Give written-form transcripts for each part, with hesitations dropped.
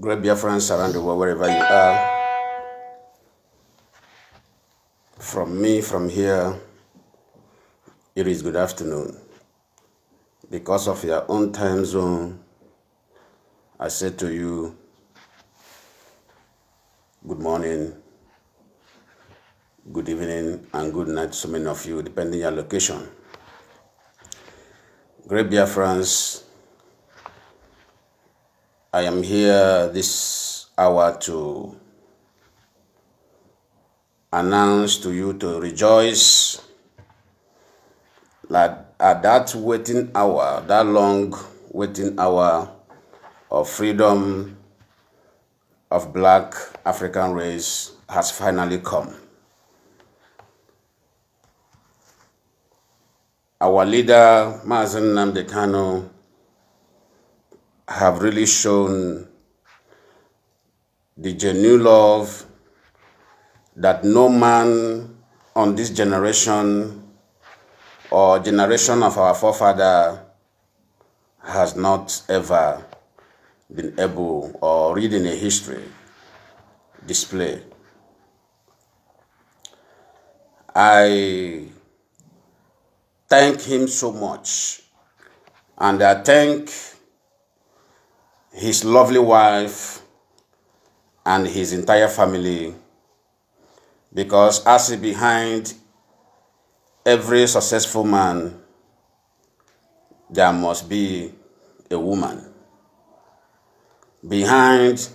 Great Biafrans around the world, wherever you are. From me, from here, it is good afternoon. Because of your own time zone, I say to you, good morning, good evening, and good night to so many of you, depending on your location. Great Biafrans, I am here this hour to announce to you to rejoice that at that waiting hour, that long waiting hour of freedom of Black African race has finally come. Our leader, Mazi Nnamdi Kanu, have really shown the genuine love that no man on this generation or generation of our forefather has not ever been able or read in a history display. I thank him so much, and I thank his lovely wife and his entire family, because as behind every successful man, there must be a woman. Behind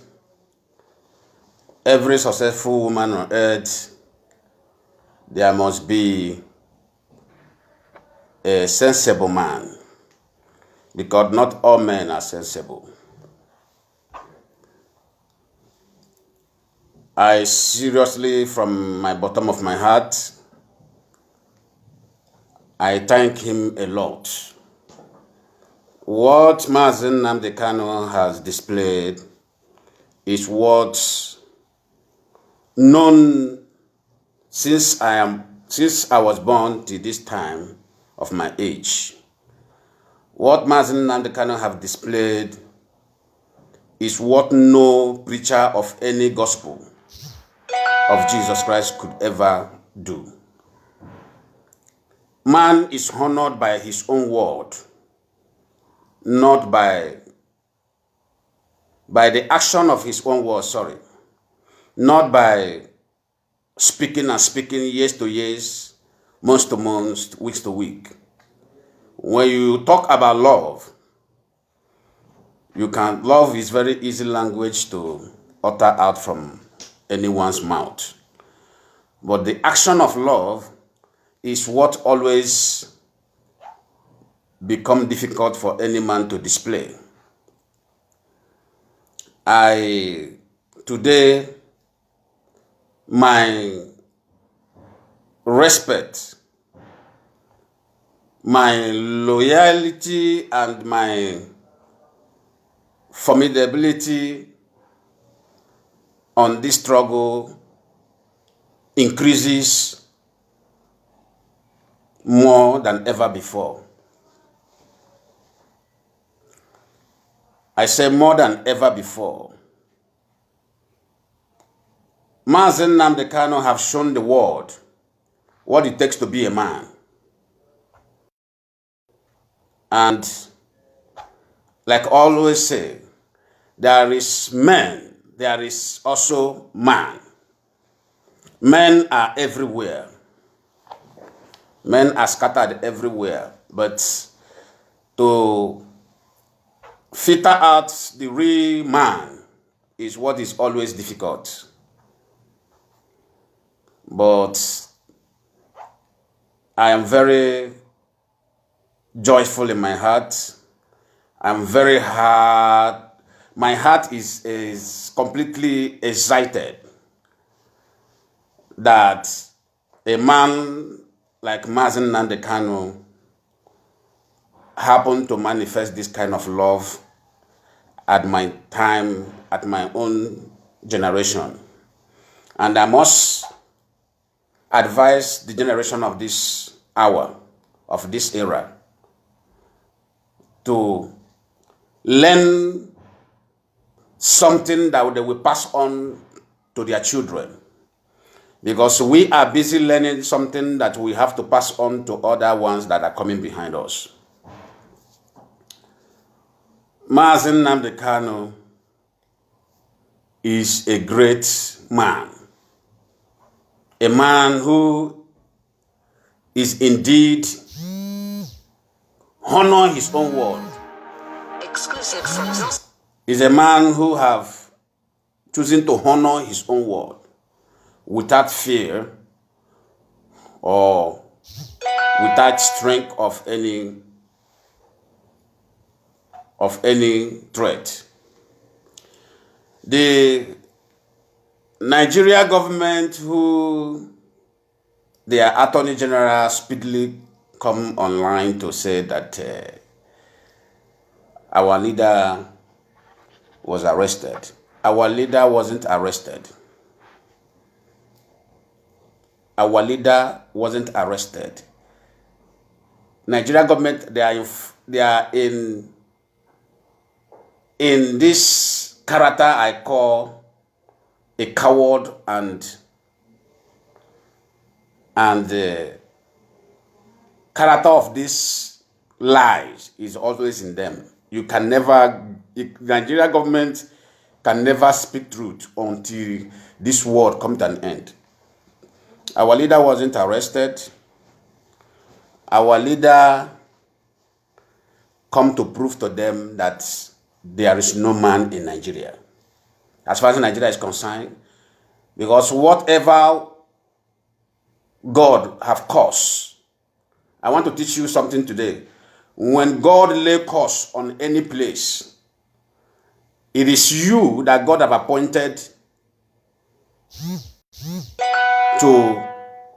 every successful woman on earth, there must be a sensible man, because not all men are sensible. I seriously, from my bottom of my heart, I thank him a lot. What Mazi Nnamdi Kanu has displayed is what known since I was born to this time of my age. What Mazi Nnamdi Kanu have displayed is what no preacher of any gospel of Jesus Christ could ever do. Man is honored by his own word, not by the action of his own word, not by speaking and speaking years to years, months to months, weeks to week. When you talk about love, love is very easy language to utter out from anyone's mouth. But the action of love is what always become difficult for any man to display. Today, my respect, my loyalty, and my formidability on this struggle increases more than ever before. I say more than ever before. Mazi Nnamdi Kanu have shown the world what it takes to be a man. And like I always say, there is men, there is also man. Men are everywhere. Men are scattered everywhere. But to filter out the real man is what is always difficult. But I am very joyful in my heart. I'm very hard. My heart is completely excited that a man like Mazi Nnamdi Kanu happened to manifest this kind of love at my time, at my own generation. And I must advise the generation of this hour, of this era, to learn something that they will pass on to their children. Because we are busy learning something that we have to pass on to other ones that are coming behind us. Mazi Nnamdi Kanu is a great man. A man who is indeed honor his own word. Exclusive from is a man who have chosen to honor his own word without fear or without strength of any threat. The Nigeria government, who their Attorney General speedily come online to say that our leader was arrested. Our leader wasn't arrested. Our leader wasn't arrested. Nigeria government, they are in this character I call a coward, and the character of this lies is always in them. You can never, Nigeria government can never speak truth until this world comes to an end. Our leader wasn't arrested. Our leader come to prove to them that there is no man in Nigeria, as far as Nigeria is concerned, because whatever God have caused, I want to teach you something today. When God lay curse on any place, it is you that God have appointed to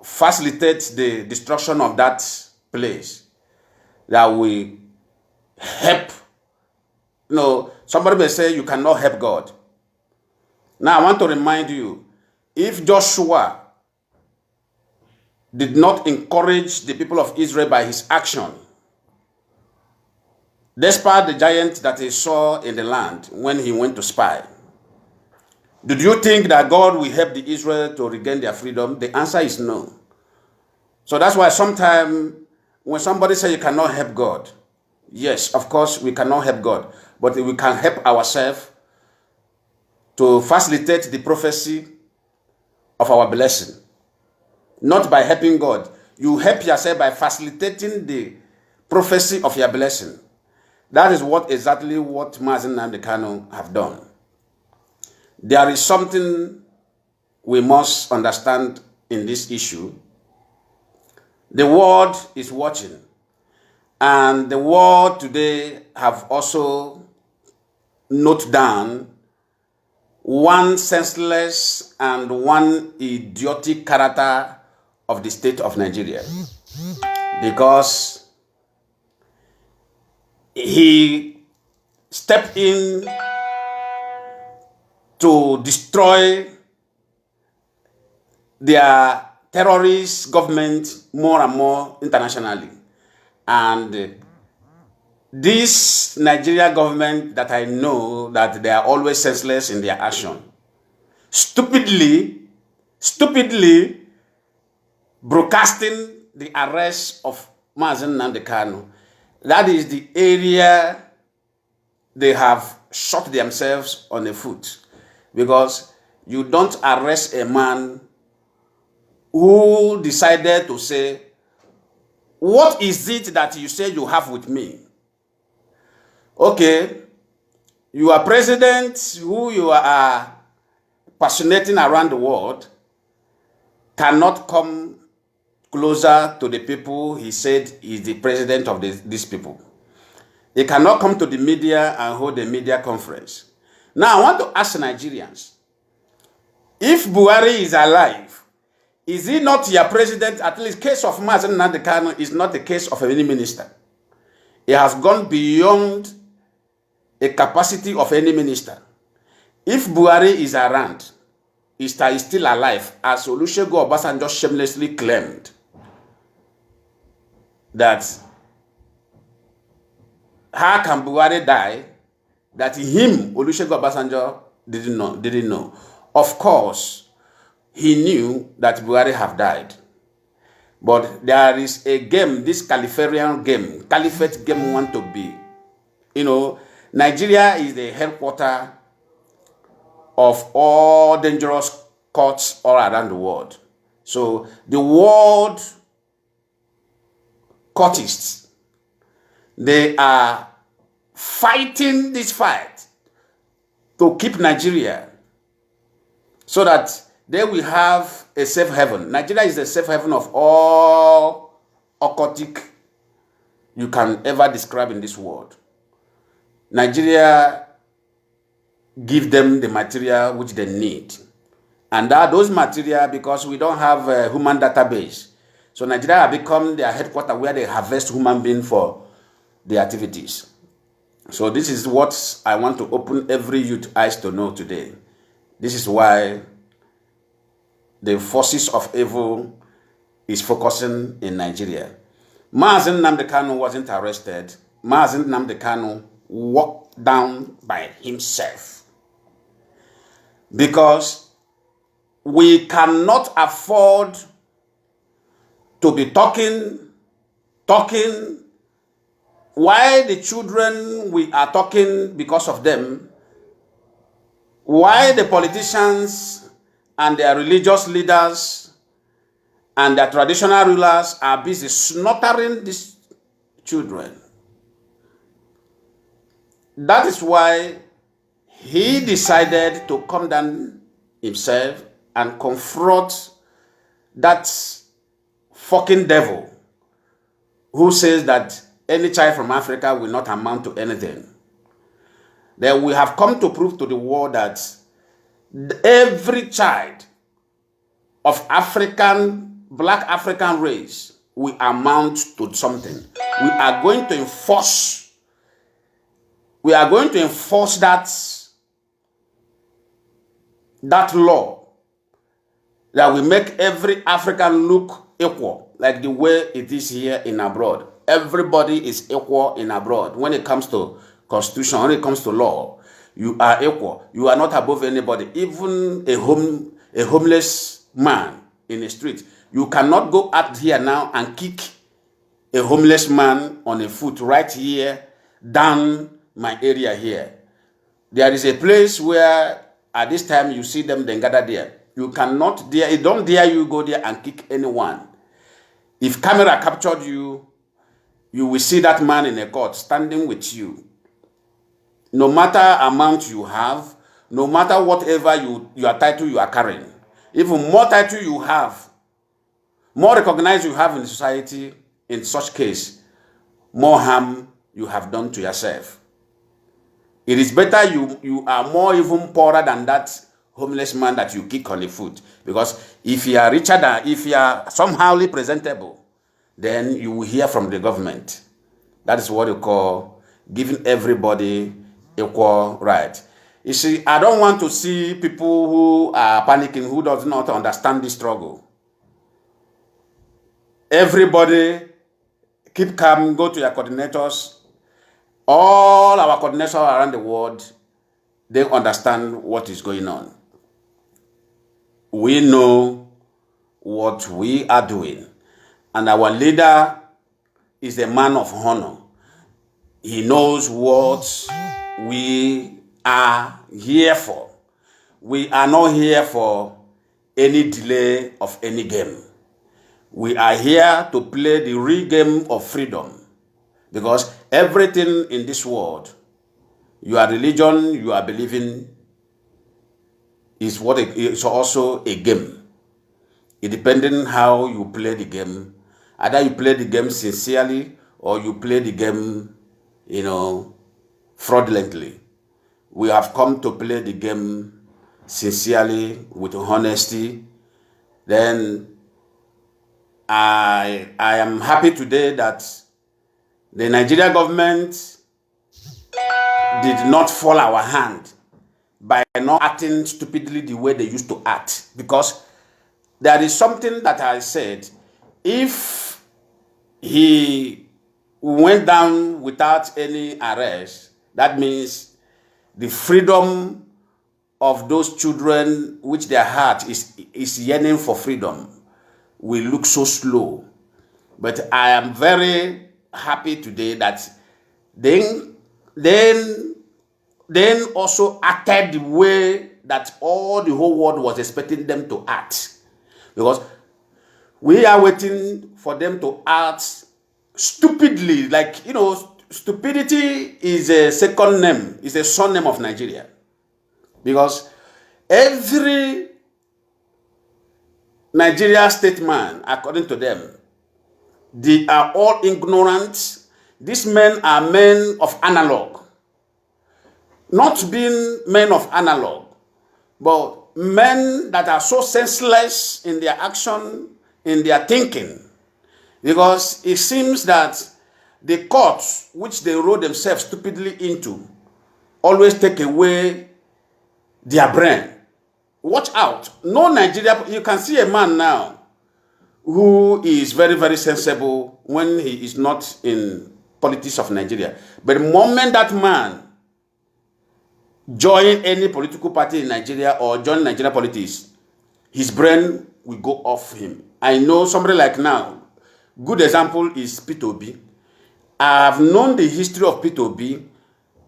facilitate the destruction of that place, that will help. Somebody may say you cannot help God. Now I want to remind you, if Joshua did not encourage the people of Israel by his action, despite the giant that he saw in the land when he went to spy, did you think that God will help the Israel to regain their freedom? The answer is no. So that's why sometimes when somebody says you cannot help God, yes, of course we cannot help God, but we can help ourselves to facilitate the prophecy of our blessing. Not by helping God. You help yourself by facilitating the prophecy of your blessing. That is exactly what Mazi and Kanu have done. There is something we must understand in this issue. The world is watching, and the world today have also noted down one senseless and one idiotic character of the state of Nigeria, because he stepped in to destroy their terrorist government more and more internationally. And this Nigeria government that I know that they are always senseless in their action, stupidly broadcasting the arrest of Mazi Nnamdi Kanu. That is the area they have shot themselves on the foot, because you don't arrest a man who decided to say, what is it that you say you have with me? Okay, you are president who you are personating around the world, cannot come closer to the people he said is the president of these people. He cannot come to the media and hold a media conference. Now, I want to ask Nigerians, if Buhari is alive, is he not your president? At least case of Mazi Nnamdi Kanu is not the case of any minister. It has gone beyond a capacity of any minister. If Buhari is around, is still alive, as Olusegun Obasanjo shamelessly claimed that how can Buhari die, that him, Olusegun Obasanjo, didn't know. Of course, he knew that Buhari have died. But there is a game, this Califarian game, Caliphate game want to be. Nigeria is the headquarters of all dangerous courts all around the world. So the world courtists, they are fighting this fight to keep Nigeria so that they will have a safe haven. Nigeria is the safe haven of all occultic you can ever describe in this world. Nigeria give them the material which they need. And those material, because we don't have a human database, so Nigeria have become their headquarters where they harvest human beings for the activities. So this is what I want to open every youth eyes to know today. This is why the forces of evil is focusing in Nigeria. Mazi Nnamdi Kanu wasn't arrested. Mazi Nnamdi Kanu walked down by himself. Because we cannot afford to be talking, why the children we are talking because of them, why the politicians and their religious leaders and their traditional rulers are busy slaughtering these children. That is why he decided to come down himself and confront that fucking devil who says that any child from Africa will not amount to anything. Then we have come to prove to the world that every child of black African race will amount to something. We are going to enforce that law that will make every African look equal, like the way it is here in abroad. Everybody is equal in abroad. When it comes to constitution, when it comes to law, you are equal. You are not above anybody. Even a homeless man in the street, you cannot go out here now and kick a homeless man on a foot right here down my area here. There is a place where at this time you see them, then gather there. You cannot dare, it don't dare you go there and kick anyone. If camera captured you, you will see that man in a court standing with you. No matter amount you have, no matter whatever your title you are carrying, even more title you have, more recognized you have in society, in such case, more harm you have done to yourself. It is better you are more even poorer than that homeless man that you kick on the foot. Because if you are richer than, if you are somehow presentable, then you will hear from the government. That is what you call giving everybody equal right. You see, I don't want to see people who are panicking, who does not understand this struggle. Everybody keep calm, go to your coordinators. All our coordinators around the world, they understand what is going on. We know what we are doing. And our leader is a man of honor. He knows what we are here for. We are not here for any delay of any game. We are here to play the real game of freedom. Because everything in this world, your religion, you are believing, is what it is also a game. It depends on how you play the game. Either you play the game sincerely or you play the game, fraudulently. We have come to play the game sincerely, with honesty. Then I am happy today that the Nigerian government did not fall our hand by not acting stupidly the way they used to act. Because there is something that I said, if he went down without any arrest, that means the freedom of those children, which their heart is yearning for freedom, will look so slow. But I am very happy today that then also acted the way that all the whole world was expecting them to act. Because we are waiting for them to act stupidly. Like, stupidity is a second name, is a surname of Nigeria. Because every Nigeria statesman, according to them, they are all ignorant. These men are men of analog. Not being men of analog, but men that are so senseless in their action, in their thinking, because it seems that the courts which they roll themselves stupidly into always take away their brain. Watch out. No Nigeria, you can see a man now who is very, very sensible when he is not in politics of Nigeria. But the moment that man join any political party in Nigeria or join Nigeria politics, his brain will go off him. I know somebody like now, good example is Ipob. I have known the history of Ipob,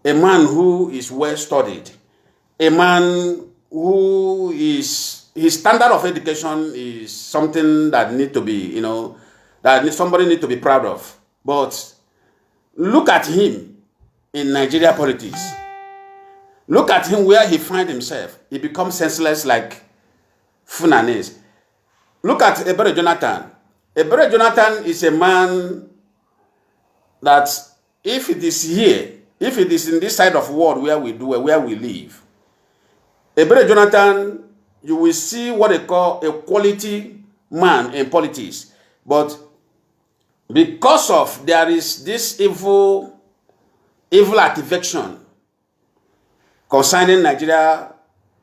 a man who is well studied, a man who is, his standard of education is something that need to be, that somebody need to be proud of. But look at him in Nigeria politics. Look at him where he finds himself. He becomes senseless like Funanes. Look at Ebere Jonathan. Ebere Jonathan is a man that if it is here, if it is in this side of the world where we live, Ebere Jonathan, you will see what they call a quality man in politics. But because of there is this evil activation concerning Nigeria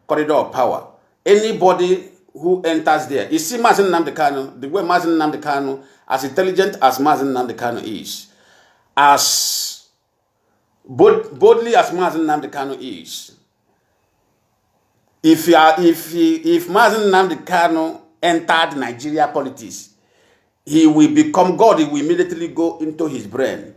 corridor of power, anybody who enters there, you see Mazi Nnamdi Kanu, the way Mazi Nnamdi Kanu, as intelligent as Mazi Nnamdi Kanu is, as boldly as Mazi Nnamdi Kanu is, if Mazi Nnamdi Kanu entered Nigeria politics, he will become God. He will immediately go into his brain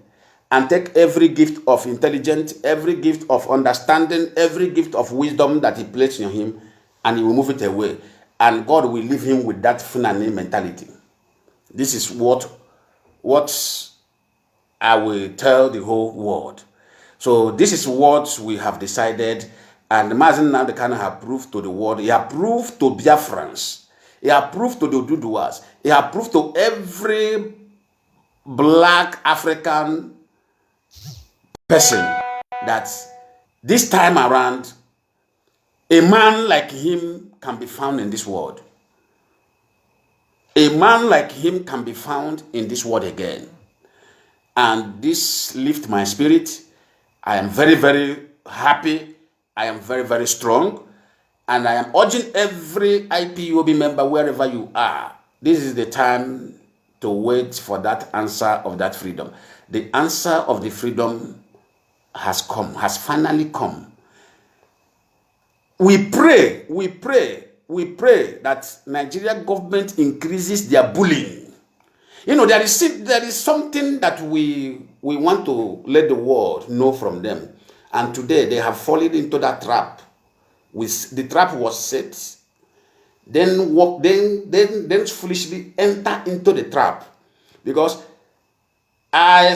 and take every gift of intelligence, every gift of understanding, every gift of wisdom that he placed in him, and he will move it away. And God will leave him with that Fulani mentality. This is what I will tell the whole world. So this is what we have decided. And Mazi Nnamdi Kanu have proved to the world. He have proved to Biafrans. He have proved to the Duduas. He have proved to every black African person that this time around, a man like him can be found in this world. A man like him can be found in this world again. And this lifts my spirit. I am very, very happy. I am very, very strong. And I am urging every IPOB member, wherever you are, this is the time to wait for that answer of that freedom. The answer of the freedom has come, has finally come. We pray that Nigeria government increases their bullying. There is something that we want to let the world know from them. And today they have fallen into that trap. The trap was set. Then foolishly enter into the trap. Because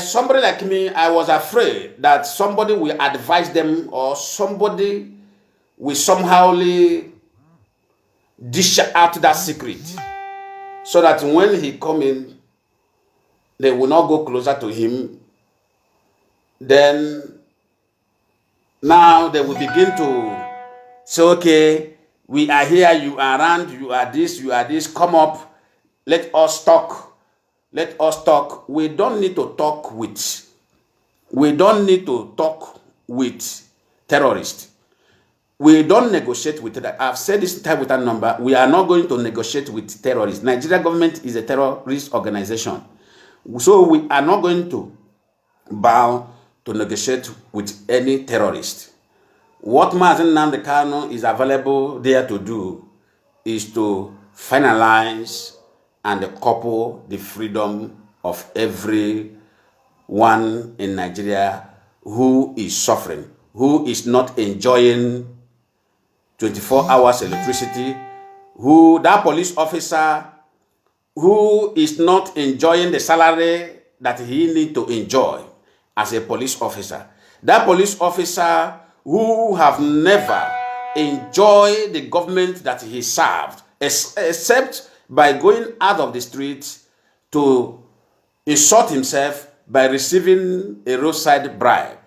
somebody like me, I was afraid that somebody will advise them or somebody will somehow dish out that secret. So that when he come in, they will not go closer to him. Then now they will begin to say, okay, we are here, you are around, you are this, come up, let us talk. Let us talk. We don't need to talk with terrorists. We don't negotiate with that. I've said this time with a number. We are not going to negotiate with terrorists. Nigeria government is a terrorist organization. So we are not going to bow to negotiate with any terrorist. What Mazi Nnamdi Kanu is available there to do is to finalize and couple the freedom of everyone in Nigeria who is suffering, who is not enjoying 24 hours electricity, that police officer who is not enjoying the salary that he needs to enjoy as a police officer. That police officer who have never enjoyed the government that he served, except by going out of the street to insult himself by receiving a roadside bribe.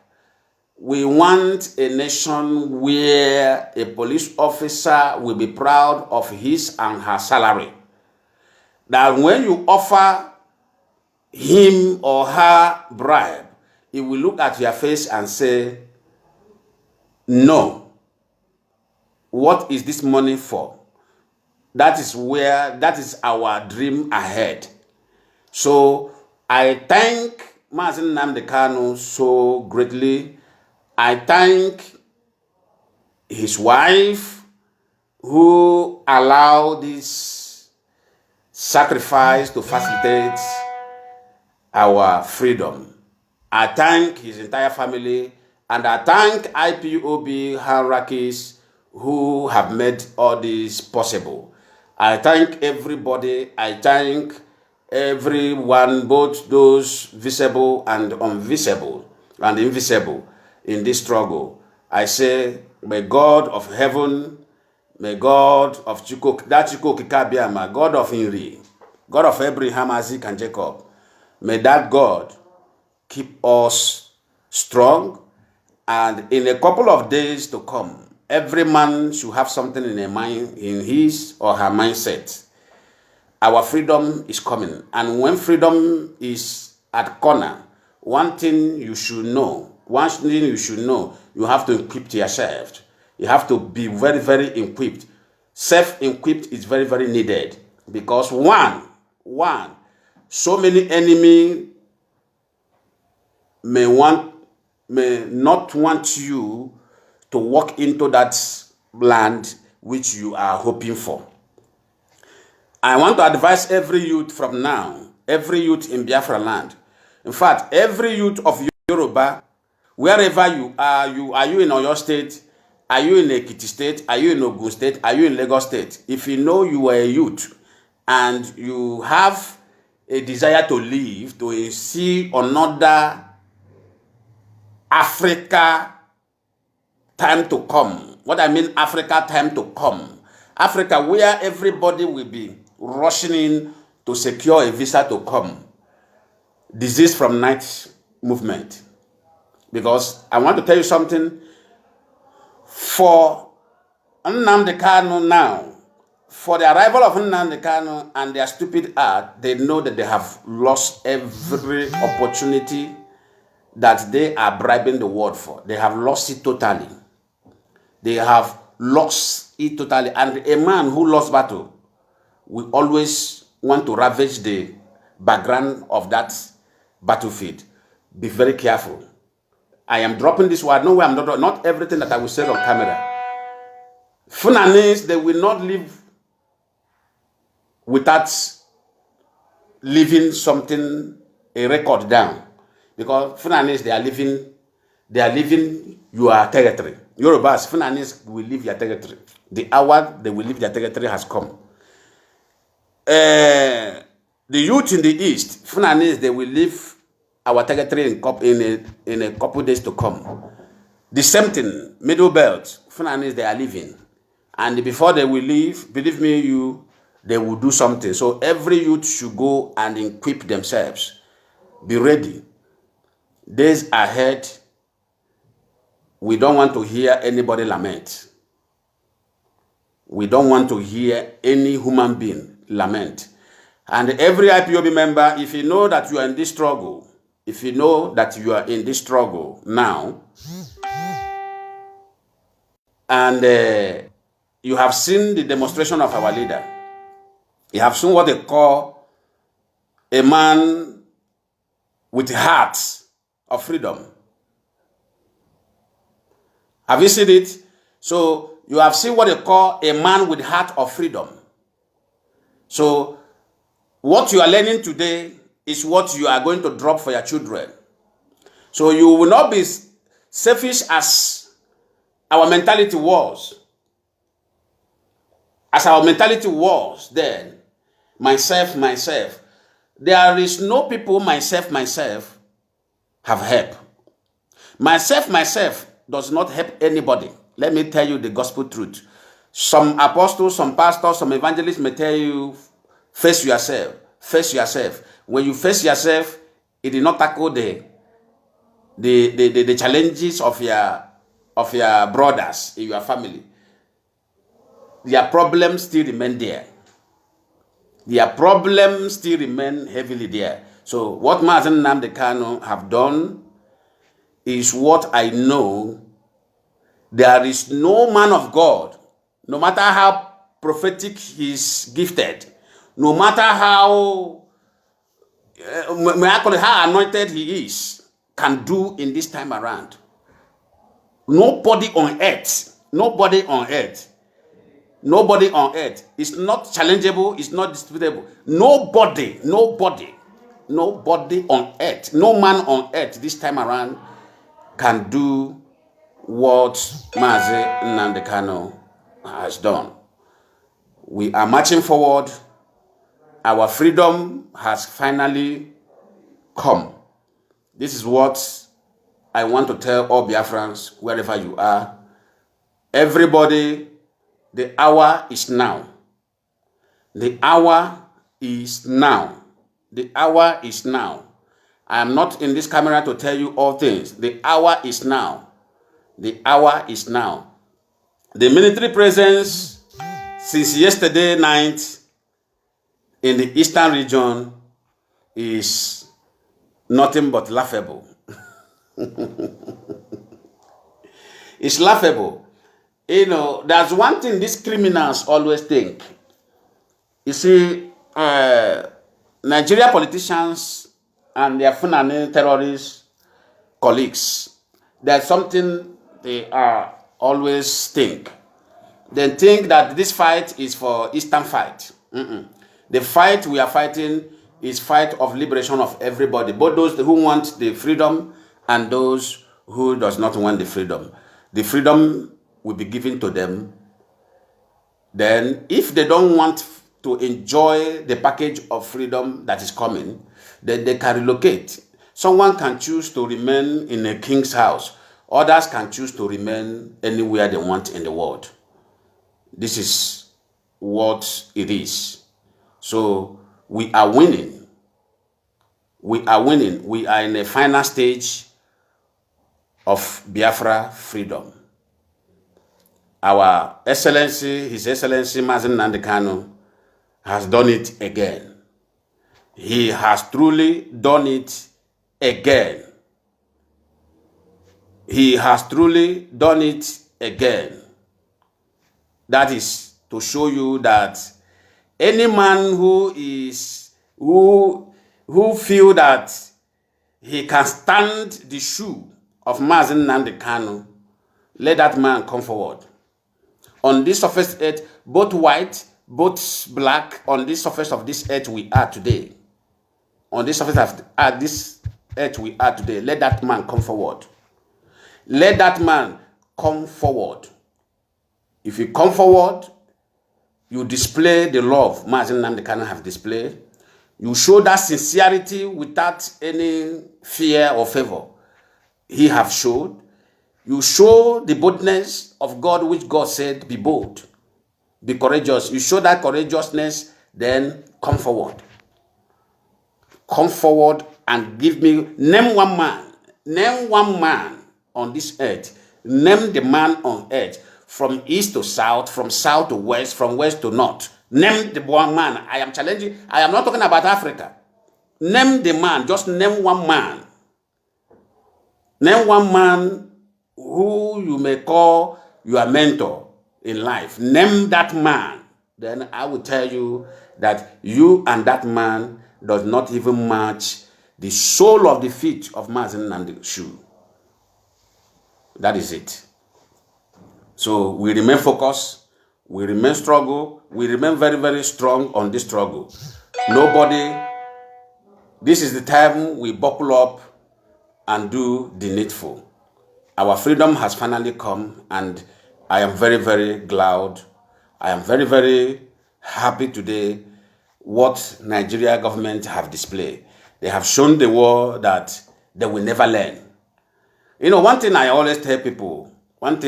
We want a nation where a police officer will be proud of his and her salary. That when you offer him or her bribe, he will look at your face and say, no, what is this money for? That is our dream ahead. So I thank Mazi Nnamdi Kanu so greatly. I thank his wife who allowed this sacrifice to facilitate our freedom. I thank his entire family, and I thank IPOB hierarchies who have made all this possible. I thank everybody. I thank everyone, both those visible and invisible in this struggle. I say, may God of heaven, may God of Chukwu, God of Inri, God of Abraham, Isaac, and Jacob, may that God keep us strong. And in a couple of days to come, every man should have something in his or her mindset. Our freedom is coming. And when freedom is at corner, one thing you should know, you have to equip yourself. You have to be very, very equipped. Self-equipped is very, very needed. Because so many enemies may not want you to walk into that land which you are hoping for. I want to advise every youth from now, every youth in Biafra land. In fact, every youth of Yoruba, wherever you are you in Oyo State? Are you in Ekiti State? Are you in Ogun State? Are you in Lagos State? If you know you are a youth and you have a desire to live, to see another Africa time to come. What I mean, Africa time to come. Africa where everybody will be rushing in to secure a visa to come. Disease from night movement. Because I want to tell you something. For Nnamdi Kanu now, for the arrival of Nnamdi Kanu and their stupid heart, they know that they have lost every opportunity that they are bribing the world for. They have lost it totally. They have lost it totally. And a man who lost battle will always want to ravage the background of that battlefield. Be very careful. I am dropping this word. No way I'm not everything that I will say on camera. Funanis, they will not live without leaving something, a record down. Because Funanis, they are living your territory. Yorubas, Funanis will leave your territory. The hour they will leave their territory has come. The youth in the east, Funanis, they will leave our territory in a couple days to come. The same thing, Middle Belt, Funanis, they are leaving. And before they will leave, believe me, they will do something. So every youth should go and equip themselves. Be ready. Days ahead, we don't want to hear anybody lament. We don't want to hear any human being lament. And every IPOB member, if you know that you are in this struggle, now, and you have seen the demonstration of our leader, you have seen what they call a man with a heart of freedom. Have you seen it? So you have seen what they call a man with heart of freedom. So what you are learning today is what you are going to drop for your children. So you will not be selfish as our mentality was. As our mentality was then, myself. There is no people myself have helped. Myself does not help anybody. Let me tell you the gospel truth. Some apostles, some pastors, some evangelists may tell you, face yourself. When you face yourself, it did not tackle the the challenges of your brothers in your family, their problems still remain there. Their problems still remain heavily there. So what Mazi Nnamdi Kanu have done is what I know. There is no man of God, no matter how prophetic he's gifted, no matter how miraculous, how anointed he is, can do in this time around. Nobody on earth is not challengeable, is not disputable. Nobody on earth, no man on earth this time around can do what Mazi Nnamdi Kanu has done. We are marching forward. Our freedom has finally come. This is what I want to tell all Biafrans, wherever you are. Everybody, the hour is now. The hour is now. The hour is now. I am not in this camera to tell you all things. The hour is now. The hour is now. The military presence since yesterday night in the eastern region is nothing but laughable. It's laughable. You know, there's one thing these criminals always think. You see, Nigeria politicians and their Fulani terrorist colleagues, there's something they are always think. They think that this fight is for Eastern fight. The fight we are fighting is fight of liberation of everybody, both those who want the freedom and those who does not want the freedom. The freedom will be given to them. Then, if they don't want to enjoy the package of freedom that is coming, then they can relocate. Someone can choose to remain in a king's house. Others can choose to remain anywhere they want in the world. This is what it is. So we are winning. We are winning. We are in the final stage of Biafra freedom. Our Excellency, His Excellency Mazi Nnamdi Kanu has done it again. He has truly done it again. He has truly done it again. That is to show you that any man who feel that he can stand the shoe of Mazi Nnamdi Kanu, let that man come forward. On this surface earth, both white, both black, on this surface of this earth we are today. On this surface of this earth we are today, let that man come forward. Let that man come forward. If you come forward, you display the love Mazi Nnamdi Kanu have displayed. You show that sincerity without any fear or favor he have showed. You show the boldness of God, which God said, be bold, be courageous. You show that courageousness, then come forward. Come forward and give me, name one man on this earth. Name the man on earth, from east to south, from south to west, from west to north. Name the one man. I am challenging. I am not talking about Africa. Name the man. Just name one man. Name one man who you may call your mentor in life. Name that man. Then I will tell you that you and that man does not even match the sole of the feet of Mazi Nnamdi's shoe. That is it. So we remain focused, we remain struggle, we remain very, very strong on this struggle. This is the time we buckle up and do the needful. Our freedom has finally come, and I am very, very glad. I am very, very happy today what Nigeria government have displayed. They have shown the world that they will never learn. You know, one thing I always tell people, on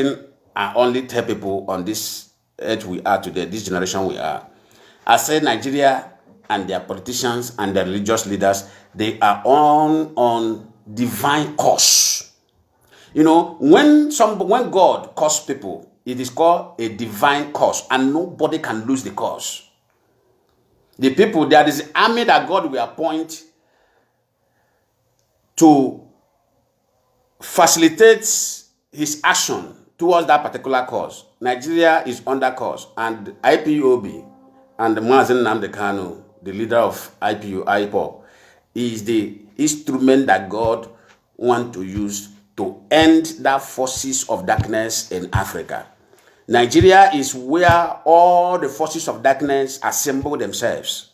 this earth we are today, this generation we are, I say Nigeria and their politicians and their religious leaders, they are on divine cause. You know, when God calls people, it is called a divine cause, and nobody can lose the cause. The people, there is an army that God will appoint to facilitate his action towards that particular cause. Nigeria is under cause, and Ipob and Mazi Nnamdi Kanu, the leader of Ipob, is the instrument that God wants to use to end that forces of darkness in Africa. Nigeria is where all the forces of darkness assemble themselves.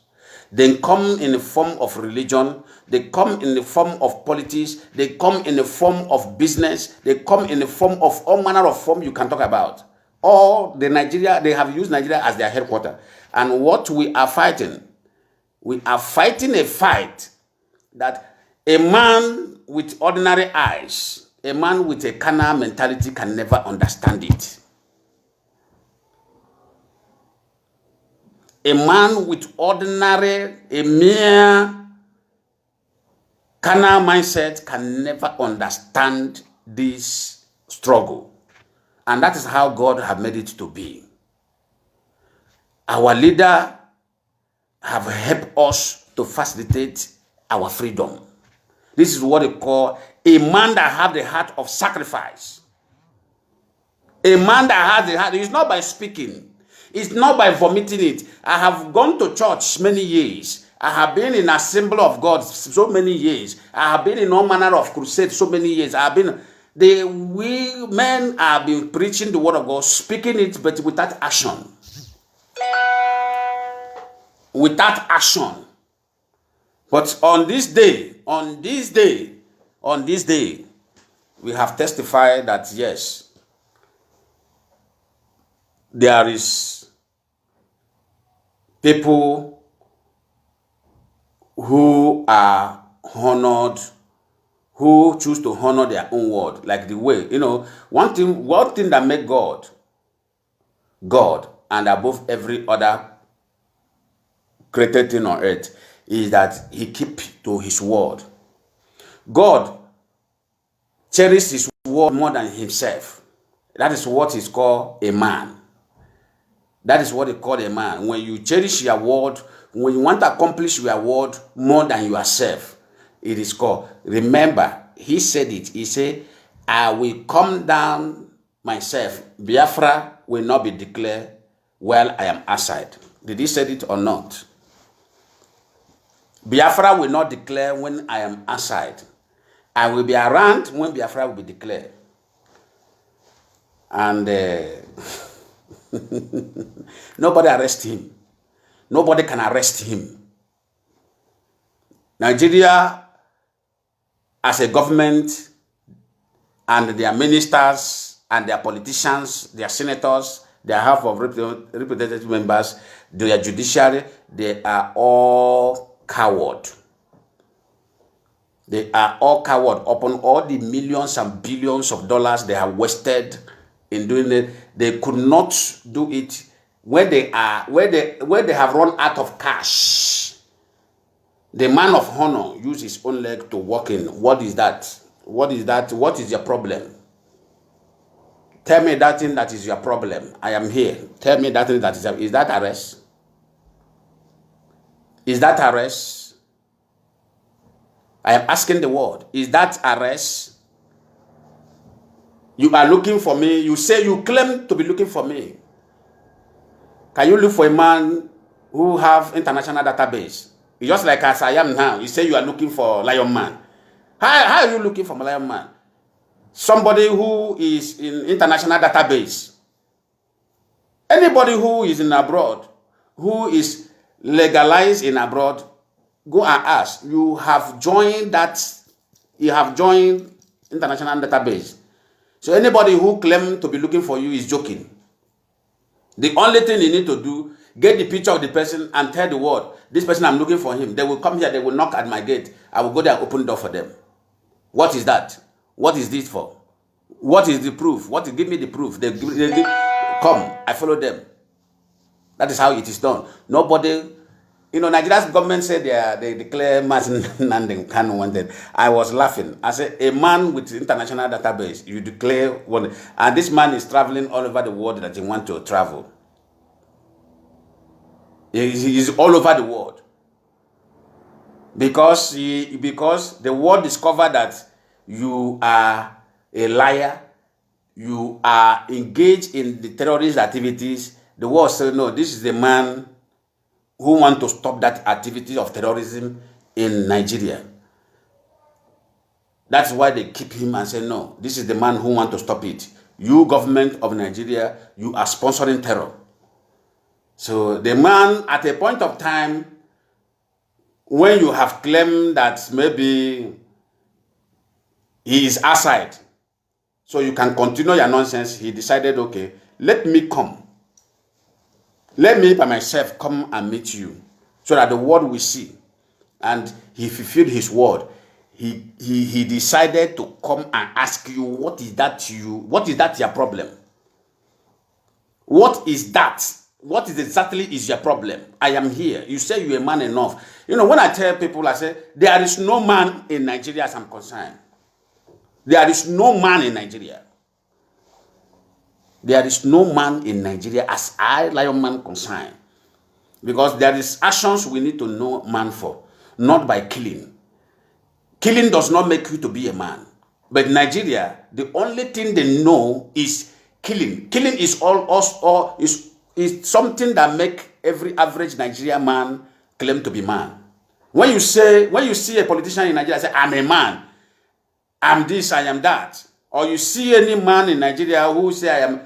They come in the form of religion, they come in the form of politics, they come in the form of business, they come in the form of all manner of form you can talk about. All the Nigeria, they have used Nigeria as their headquarters. And what we are fighting a fight that a man with ordinary eyes, a man with a carnal mentality can never understand it. A man with a mere carnal mindset can never understand this struggle. And that is how God has made it to be. Our leader have helped us to facilitate our freedom. This is what they call a man that has the heart of sacrifice. A man that has the heart, it's not by speaking. It's not by vomiting it. I have gone to church many years. I have been in Assembly of God so many years. I have been in all manner of crusade so many years. We men have been preaching the word of God, speaking it, but without action. Without action. But on this day, we have testified that yes, there is people who are honored, who choose to honor their own word, like the way, one thing that makes God, and above every other created thing on earth, is that he keeps to his word. God cherishes his word more than himself. That is what is called a man. That is what they call a man. When you cherish your word, when you want to accomplish your word more than yourself, it is called. Remember, he said it. He said, I will come down myself. Biafra will not be declared while I am outside. Did he say it or not? Biafra will not declare when I am outside. I will be around when Biafra will be declared. And nobody arrest him. Nobody can arrest him. Nigeria, as a government, and their ministers, and their politicians, their senators, their House of Representative members, their judiciary, they are all coward. They are all coward upon all the millions and billions of dollars they have wasted in doing it. They could not do it when they have run out of cash. The man of honor used his own leg to walk in. What is that? What is that? What is your problem? Tell me that thing that is your problem. I am here. Tell me that thing that is that arrest? Is that arrest? I am asking the word. Is that arrest? You are looking for me. You say you claim to be looking for me. Can you look for a man who have international database? It's just like as I am now. You say you are looking for Lion Man. How are you looking for Lion Man? Somebody who is in international database. Anybody who is in abroad, who is legalized in abroad, go and ask. You have joined international database. So anybody who claims to be looking for you is joking. The only thing you need to do, get the picture of the person and tell the world, this person, I'm looking for him. They will come here, they will knock at my gate. I will go there and open the door for them. What is that? What is this for? What is the proof? Give me the proof. They come, I follow them. That is how it is done. Nobody Nigeria's government said they declare Mazi Nnamdi Kanu wanted. I was laughing. I said, a man with international database, you declare one, and this man is traveling all over the world that he wants to travel. He's all over the world. Because the world discovered that you are a liar, you are engaged in the terrorist activities. The world said, no, this is the man who want to stop that activity of terrorism in Nigeria. That's why they keep him and say, no, this is the man who want to stop it. You, government of Nigeria, you are sponsoring terror. So the man, at a point of time, when you have claimed that maybe he is outside, so you can continue your nonsense, he decided, okay, let me come. Let me by myself come and meet you so that the world will see. And he fulfilled his word. He decided to come and ask you, what is that your problem? What is that? What is exactly is your problem? I am here. You say you're a man enough. When I tell people, I say, there is no man in Nigeria as I'm concerned. There is no man in Nigeria. There is no man in Nigeria as I, Lion Man, concerned. Because there is actions we need to know man for, not by killing. Killing does not make you to be a man. But in Nigeria, the only thing they know is killing. Killing is is something that make every average Nigerian man claim to be man. When you see a politician in Nigeria say, I'm a man, I'm this, I am that, or you see any man in Nigeria who say I am,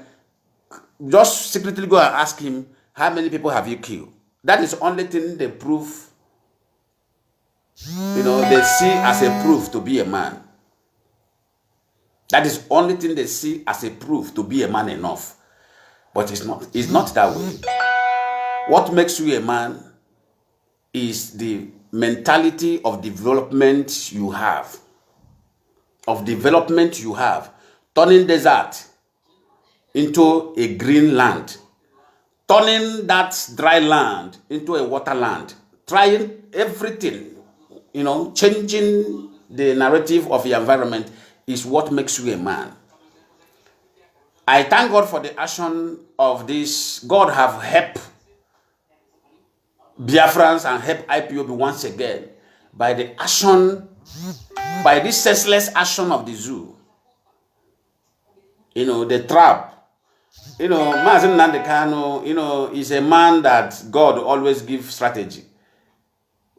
just secretly go and ask him, how many people have you killed? That is the only thing they prove, they see as a proof to be a man. That is the only thing they see as a proof to be a man enough. But it's not that way. What makes you a man is the mentality of development you have. Turning desert into a green land, turning that dry land into a water land, trying everything, changing the narrative of the environment is what makes you a man. I thank God for the action of this. God have helped Biafrans and helped IPOB once again by this senseless action of the zoo. The trap. Mazi Nnamdi Kanu, is a man that God always gives strategy.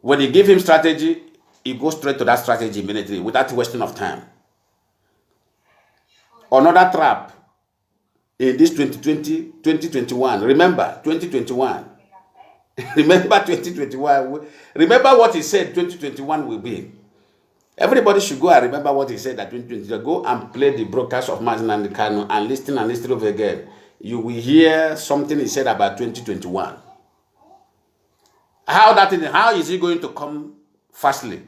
When he give him strategy, he goes straight to that strategy immediately without wasting of time. Another trap in this 2021. Remember 2021. Remember 2021. Remember what he said 2021 will be. Everybody should go and remember what he said that 2020. Go and play the broadcast of Mazi Nnamdi Kanu and listen over again. You will hear something he said about 2021. How is he going to come fastly?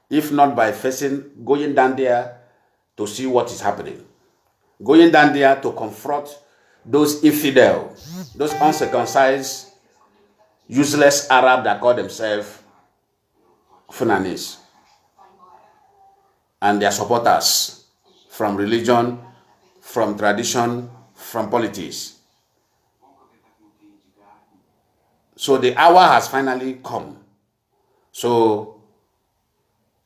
If not by going down there to see what is happening. Going down there to confront those infidel, those uncircumcised, useless Arab that call themselves Funanis, and their supporters from religion, from tradition, from politics. So the hour has finally come. So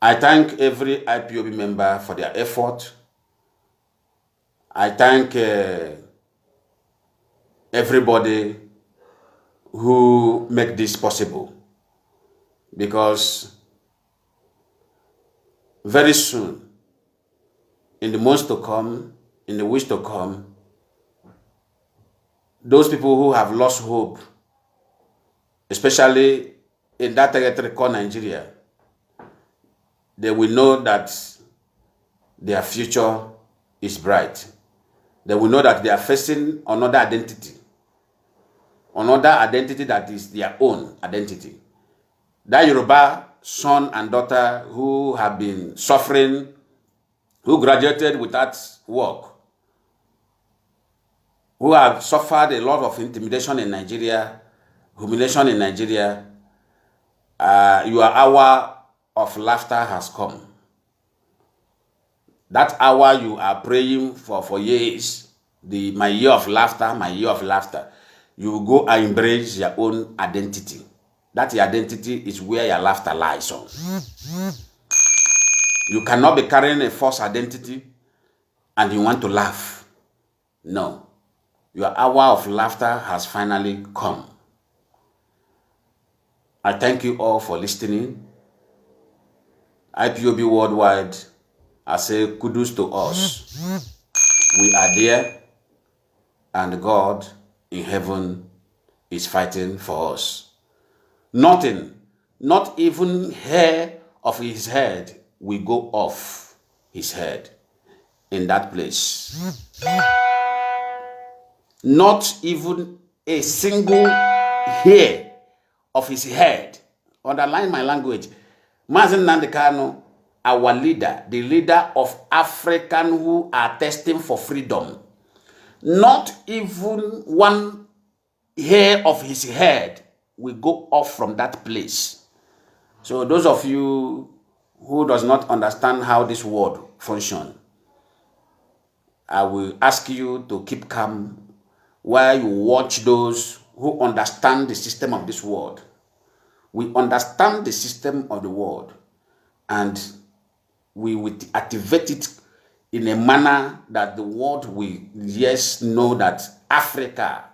I thank every IPOB member for their effort. I thank everybody who make this possible, because very soon, in the months to come, in the weeks to come, those people who have lost hope, especially in that territory called Nigeria, they will know that their future is bright. They will know that they are facing another identity that is their own identity. That Yoruba son and daughter who have been suffering, who graduated without work, who have suffered a lot of intimidation in Nigeria, humiliation in Nigeria, Your hour of laughter has come. That hour you are praying for years, my year of laughter, my year of laughter, you go and embrace your own identity. That identity is where your laughter lies on. You cannot be carrying a false identity and you want to laugh. No. Your hour of laughter has finally come. I thank you all for listening. IPOB Worldwide, I say kudos to us. We are there, and God in heaven is fighting for us. Nothing, not even hair of his head will go off his head in that place. Not even a single hair of his head. Underline my language. Mazi Nnamdi Kanu, our leader, the leader of African who are testing for freedom. Not even one hair of his head will go off from that place. So those of you who does not understand how this world functions, I will ask you to keep calm while you watch those who understand the system of this world. We understand the system of the world, and we will activate it in a manner that the world will know that Africa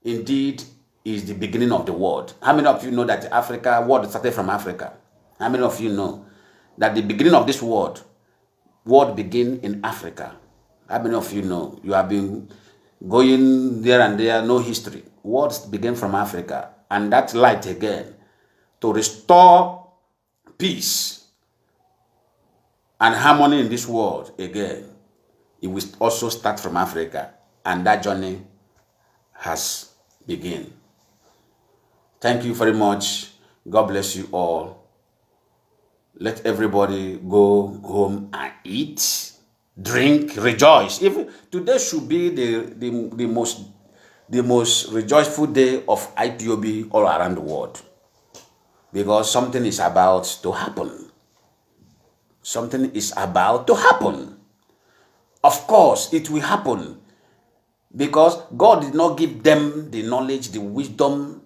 indeed is the beginning of the world. How many of you know that world started from Africa? How many of you know that the beginning of this world began in Africa? How many of you know? You have been going there and there, no history. Words began from Africa, and that light again to restore peace and harmony in this world again. It will also start from Africa, and that journey has begun. Thank you very much. God bless you all. Let everybody go home and eat, drink, rejoice. Even today should be the most rejoiceful day of IPOB all around the world, because something is about to happen. Something is about to happen. Of course, it will happen, because God did not give them the knowledge, the wisdom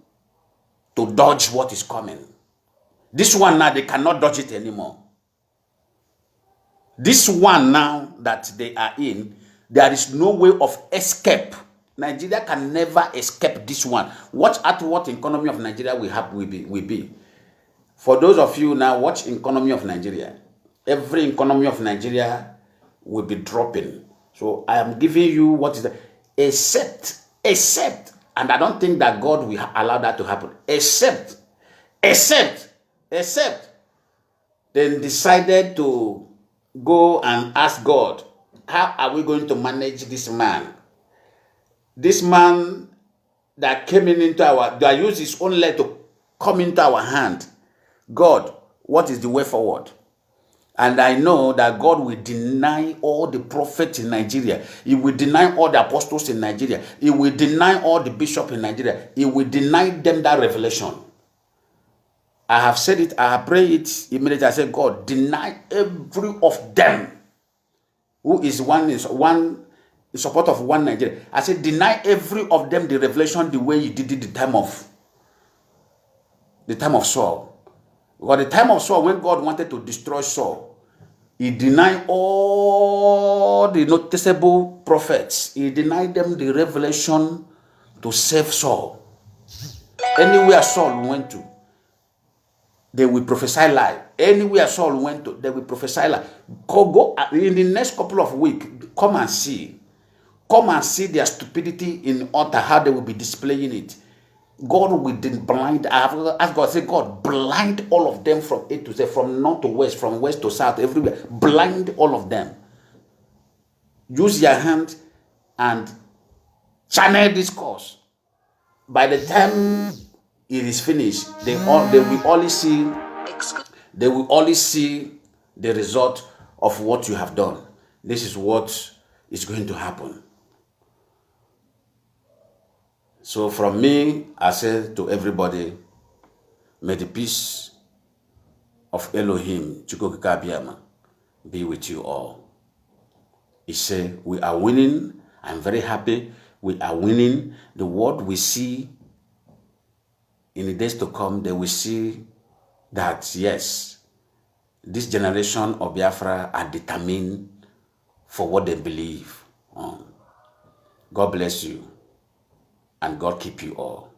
to dodge what is coming. This one now, they cannot dodge it anymore. This one now that they are in, there is no way of escape. Nigeria can never escape this one. Watch at what economy of Nigeria will be. For those of you now, watch economy of Nigeria. Every economy of Nigeria will be dropping. So I am giving you what is the except, and I don't think that God will allow that to happen. Except, then decided to go and ask God, how are we going to manage this man? This man that came that used his own leg to come into our hand. God, what is the way forward? And I know that God will deny all the prophets in Nigeria. He will deny all the apostles in Nigeria. He will deny all the bishops in Nigeria. He will deny them that revelation. I have said it, I have prayed it immediately. I said, God, deny every of them who is one in support of one Nigeria. I said, deny every of them the revelation the way you did it the time of Saul. Because the time of Saul, when God wanted to destroy Saul, he denied all the noticeable prophets. He denied them the revelation to save Saul. Anywhere Saul went to, they will prophesy lie. Anywhere Saul went to, they will prophesy lie. Go in the next couple of weeks, come and see. Come and see their stupidity in altar, how they will be displaying it. God will blind. I have asked God, say, God, blind all of them from A to Z, from north to west, from west to south, everywhere. Blind all of them. Use your hand and channel this course. By the time it is finished, they will only see the result of what you have done. This is what is going to happen. So from me, I say to everybody, may the peace of Elohim, Chukokikabiyama, be with you all. He said, we are winning. I'm very happy. We are winning. The world we see in the days to come, they will see that, yes, this generation of Biafra are determined for what they believe on. God bless you, and God keep you all.